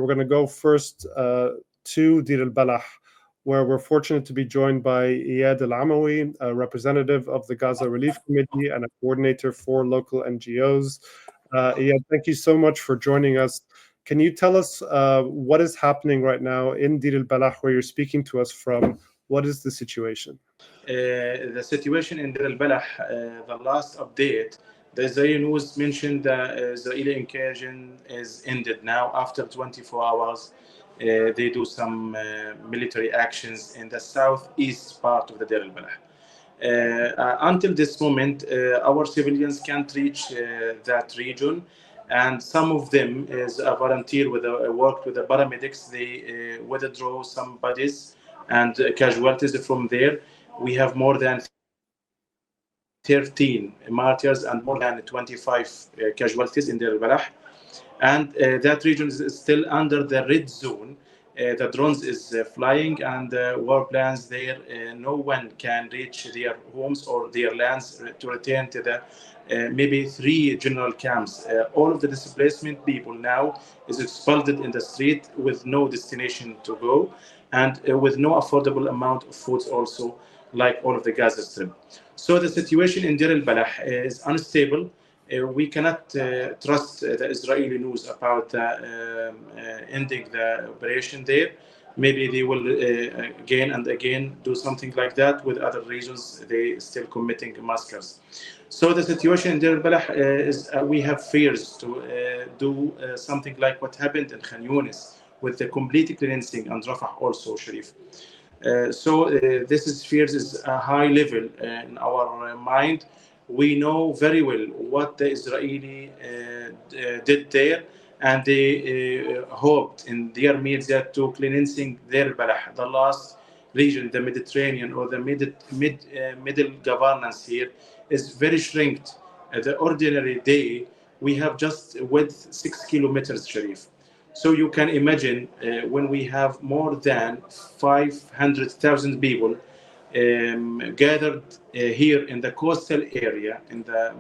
we're going to go first to Deir Balah, where we're fortunate to be joined by Eyad Amawi, a representative of the Gaza Relief Committee and a coordinator for local NGOs. Eyad, thank you so much for joining us. Can you tell us what is happening right now in Deir Balah, where you're speaking to us from? What is the situation? The situation in Deir Balah, the last update, the Israeli news mentioned the Israeli incursion is ended now after 24 hours. They do some military actions in the southeast part of the Deir Balah. Until this moment, our civilians can't reach that region, and some of them is a volunteer worked with the paramedics. They withdraw some bodies and casualties from there. We have more than 13 martyrs and more than 25 casualties in Deir Balah. And that region is still under the red zone. The drones is flying and war plans there. No one can reach their homes or their lands to return to the maybe 3 general camps. All of the displacement people now is expelled in the street with no destination to go and with no affordable amount of foods also, like all of the Gaza Strip. So the situation in Deir Balah is unstable. We cannot trust the Israeli news about ending the operation there. Maybe they will again and again do something like that with other regions. They still committing massacres. So the situation in Deir Balah is we have fears to do something like what happened in Khan Younis with the complete cleansing and Rafah also, Sharif. This is fears is a high level in our mind. We know very well what the Israeli did there, and they hoped in their media to cleansing Deir Balah, the last region, the Mediterranean or the middle governance here is very shrinked. The ordinary day we have just width 6 kilometers, Sharif. So you can imagine when we have more than 500,000 people gathered here in the coastal area, in the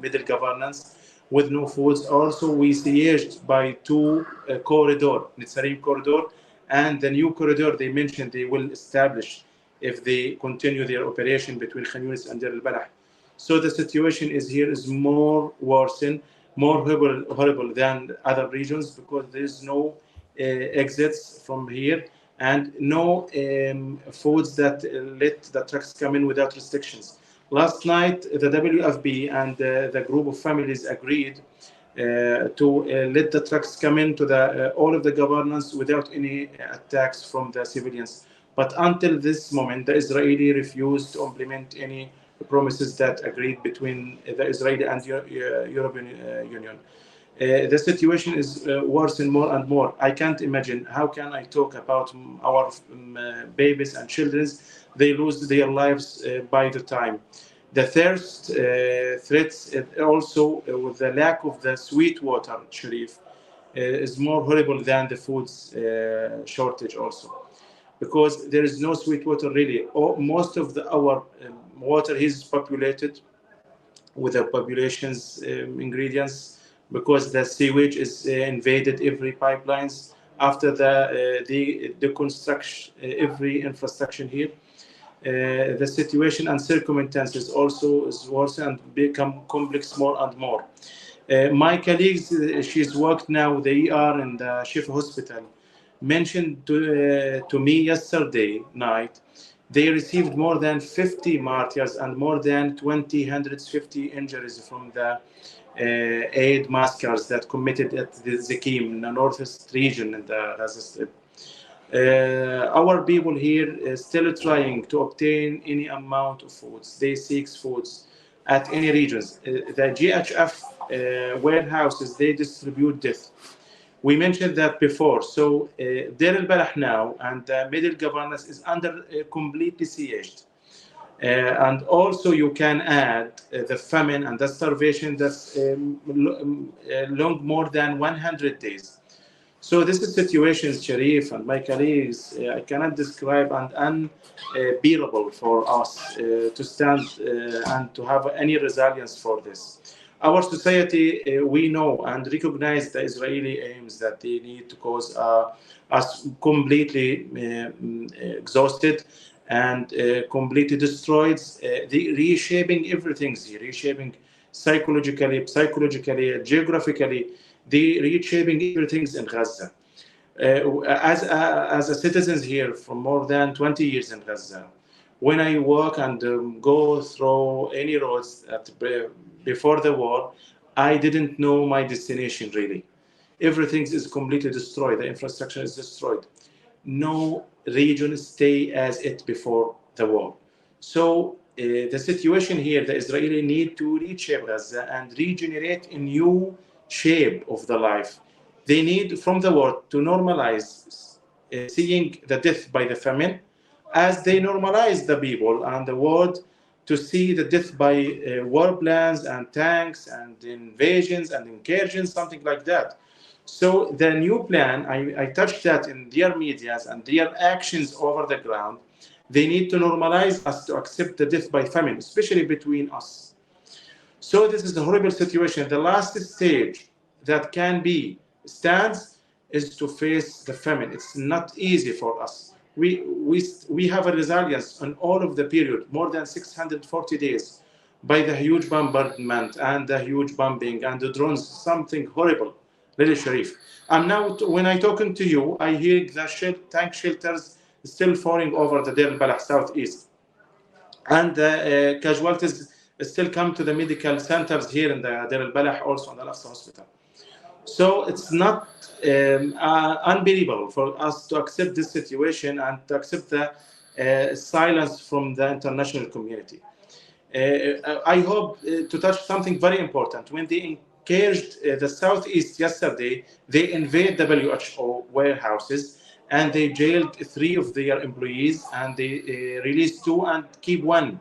middle governance, with no foods. Also, we sieged by 2 corridor, Netzarim corridor, and the new corridor they mentioned they will establish if they continue their operation between Khan Younis and Deir Balah. So the situation is more worsened, more horrible than other regions because there is no exits from here and no foods that let the trucks come in without restrictions. Last night, the WFP and the group of families agreed to let the trucks come into the all of the governance without any attacks from the civilians. But until this moment, the Israeli refused to implement any promises that agreed between the Israeli and European Union. The situation is worsening more and more. I can't imagine how can I talk about our babies and children. They lose their lives by the time. The thirst threats also with the lack of the sweet water, Sharif, is more horrible than the foods shortage also. Because there is no sweet water really. Most of our water is populated with the population's ingredients because the sewage is invaded every pipelines after the construction every infrastructure here. The situation and circumstances also is worse and become complex more and more. My colleagues, she's worked now, they are in the Shifa hospital, mentioned to me yesterday night, they received more than 50 martyrs and more than 150 injuries from the aid massacres that committed at the Zakim in the northeast region in the Gaza Strip. Our people here is still trying to obtain any amount of foods. They seek foods at any regions. The GHF warehouses, they distribute death. We mentioned that before. So Deir Balah now and the middle governance is under completely sieged. And also you can add the famine and the starvation that's long more than 100 days. So this is situation, Sharif and my colleagues, I cannot describe and unbearable for us to stand and to have any resilience for this. Our society, we know and recognize the Israeli aims that they need to cause us completely exhausted and completely destroyed. The reshaping everything, reshaping psychologically, geographically, the reshaping everything in Gaza. As a citizen here for more than 20 years in Gaza, when I walk and go through any roads before the war, I didn't know my destination really. Everything is completely destroyed. The infrastructure is destroyed. No region stay as it before the war. So the situation here, the Israeli need to reshape Gaza and regenerate a new shape of the life. They need from the war to normalize seeing the death by the famine, as they normalize the people and the world to see the death by war plans and tanks and invasions and incursions, something like that. So the new plan, I touched that in their medias and their actions over the ground. They need to normalize us to accept the death by famine, especially between us. So this is a horrible situation. The last stage that can be stands is to face the famine. It's not easy for us. We have a resilience on all of the period, more than 640 days, by the huge bombardment and the huge bombing and the drones, something horrible, really, Sharif. And now, when I talking to you, I hear the tank shelters still falling over the Deir Balah southeast, and the casualties still come to the medical centers here in the Deir Balah, also in the Al-Aqsa hospital. So it's not unbelievable for us to accept this situation and to accept the silence from the international community. I hope to touch something very important. When they encouraged the Southeast yesterday, they invade the WHO warehouses and they jailed 3 of their employees and they released 2 and keep 1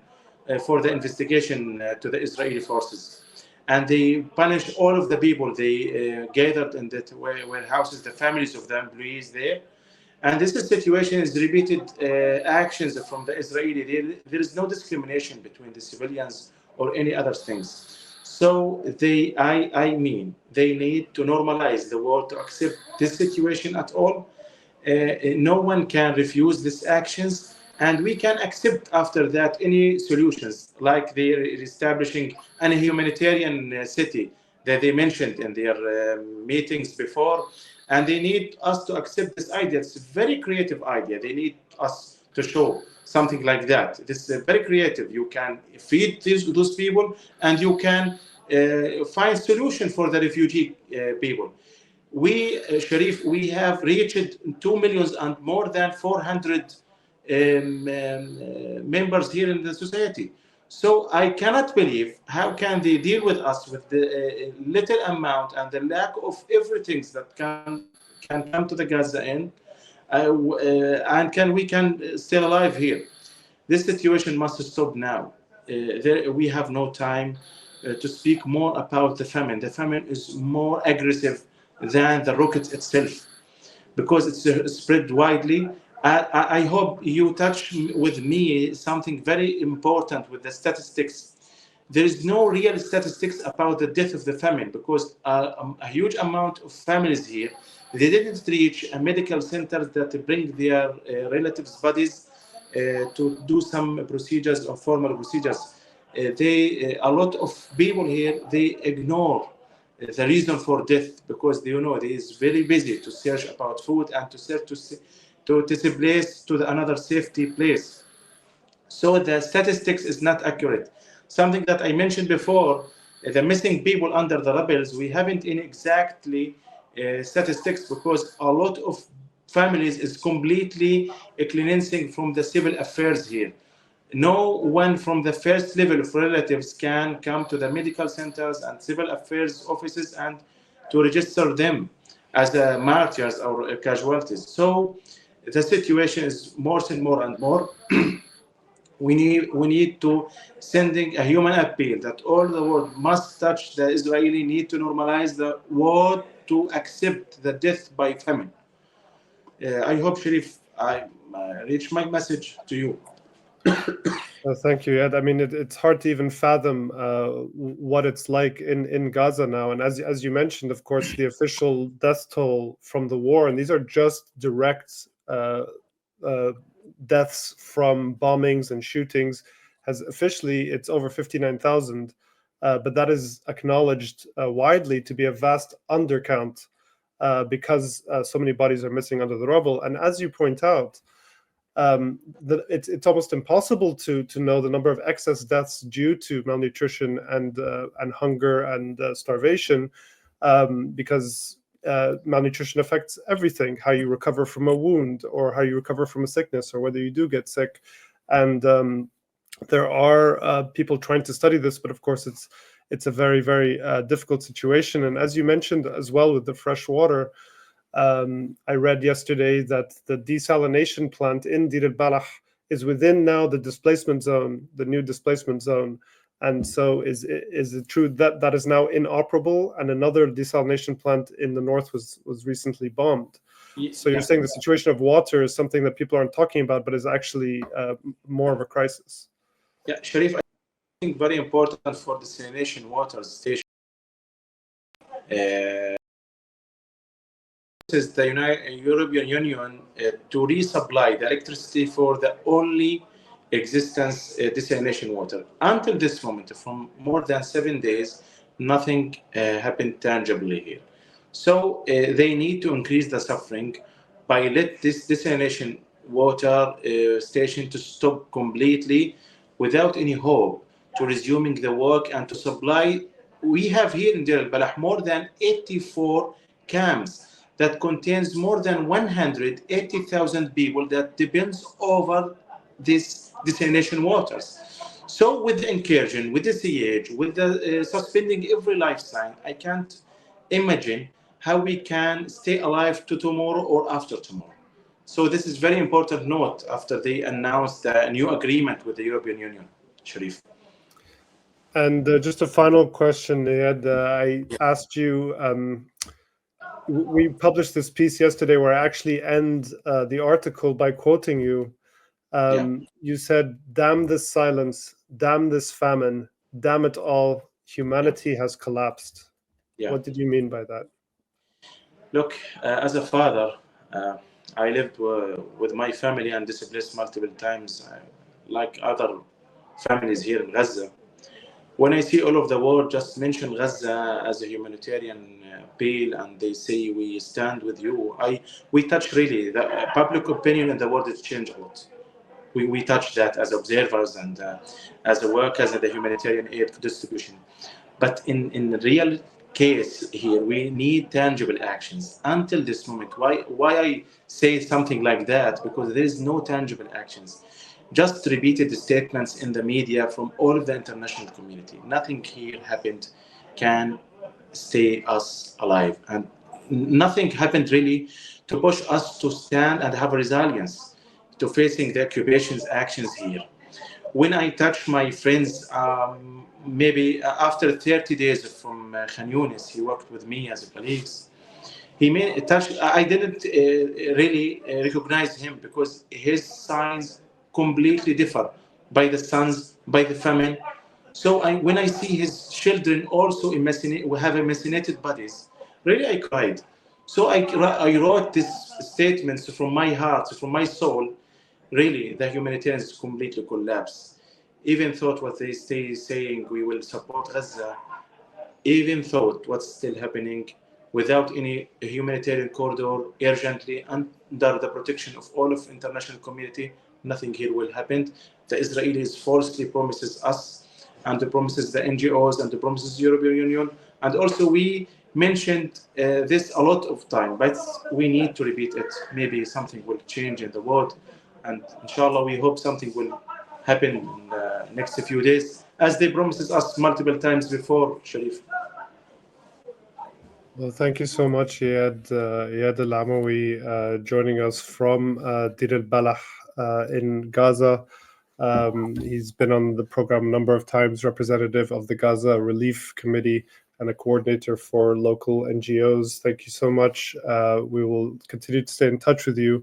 for the investigation to the Israeli forces. And they punished all of the people they gathered in the warehouses, the families of the employees there. And this situation is repeated actions from the Israeli. There is no discrimination between the civilians or any other things. So I mean, they need to normalize the world to accept this situation at all. No one can refuse these actions, and we can accept after that any solutions, like they're establishing a humanitarian city that they mentioned in their meetings before. And they need us to accept this idea. It's a very creative idea. They need us to show something like that. This is very creative. You can feed those people, and you can find solution for the refugee people. We, Sharif, we have reached 2 million and more than 400 members here in the society. So I cannot believe how can they deal with us with the little amount and the lack of everything that can come to the Gaza end, and we can still alive here. This situation must stop now. We have no time to speak more about the famine. The famine is more aggressive than the rocket itself because it's spread widely. I hope you touch with me something very important with the statistics. There is no real statistics about the death of the famine because a huge amount of families here, they didn't reach a medical center that bring their relatives' bodies to do some procedures or formal procedures. A lot of people here, they ignore the reason for death because they is very busy to search about food and to search to displace to another safety place. So the statistics is not accurate. Something that I mentioned before, the missing people under the rebels, we haven't in exactly statistics because a lot of families is completely cleansing from the civil affairs here. No one from the first level of relatives can come to the medical centers and civil affairs offices and to register them as martyrs or casualties. So the situation is more and more and more. We need to sending a human appeal that all the world must touch the Israeli need to normalize the world to accept the death by famine. I hope, Sharif, I reach my message to you. Thank you, Ed. I mean, it's hard to even fathom what it's like in Gaza now. And as you mentioned, of course, the official death toll from the war, and these are just direct deaths from bombings and shootings, has officially, it's over 59,000. But that is acknowledged widely to be a vast undercount because so many bodies are missing under the rubble. And as you point out, it's almost impossible to know the number of excess deaths due to malnutrition and hunger and starvation, because malnutrition affects everything: how you recover from a wound, or how you recover from a sickness, or whether you do get sick. And there are people trying to study this, but of course it's a very, very difficult situation. And as you mentioned as well with the fresh water, I read yesterday that the desalination plant in Deir Balah is within now the displacement zone, the new displacement zone. And so is it true that that is now inoperable, and another desalination plant in the north was recently bombed? So you're saying the situation of water is something that people aren't talking about, but is actually more of a crisis. Yeah, Sharif, I think very important for desalination water station. Is the European Union to resupply the electricity for the only existence desalination water. Until this moment, from more than 7 days, nothing happened tangibly here. So they need to increase the suffering by let this desalination water station to stop completely without any hope to resuming the work and to supply. We have here in Deir Balah more than 84 camps that contains more than 180,000 people that depends over this desalination waters. So with the incursion, with the siege, with the suspending every life sign, I can't imagine how we can stay alive to tomorrow or after tomorrow. So this is very important note after they announced a new agreement with the European Union, Sharif. And just a final question, Eyad. I asked you, we published this piece yesterday where I actually end the article by quoting you. You said, "Damn this silence, damn this famine, damn it all, humanity has collapsed." What did you mean by that? Look, as a father, I lived with my family and displaced multiple times, like other families here in Gaza. When I see all of the world just mention Gaza as a humanitarian appeal, and they say we stand with you, we touch really the public opinion in the world has changed a lot. We touch that as observers and as a workers in the humanitarian aid distribution. But in real case here, we need tangible actions. Until this moment, why I say something like that? Because there is no tangible actions. Just repeated statements in the media from all of the international community. Nothing here happened can stay us alive. And nothing happened really to push us to stand and have resilience to facing the occupation's actions here. When I touch my friends, maybe after 30 days from Khan Younis, he worked with me as a colleague. He made a touch. I didn't really recognize him because his signs completely differ by the suns, by the famine. So when I see his children also have emaciated bodies, really I cried. So I wrote these statements from my heart, from my soul. Really, the humanitarians completely collapse. Even thought what they stay saying, we will support Gaza, even thought what's still happening without any humanitarian corridor urgently under the protection of all of international community, nothing here will happen. The Israelis falsely promises us and promises the NGOs and promises the European Union. And also we mentioned this a lot of time, but we need to repeat it. Maybe something will change in the world. And inshallah, we hope something will happen in the next few days, as they promised us multiple times before, Sharif. Well, thank you so much, Eyad Amawi, joining us from Deir Balah in Gaza. He's been on the program a number of times, representative of the Gaza Relief Committee and a coordinator for local NGOs. Thank you so much. We will continue to stay in touch with you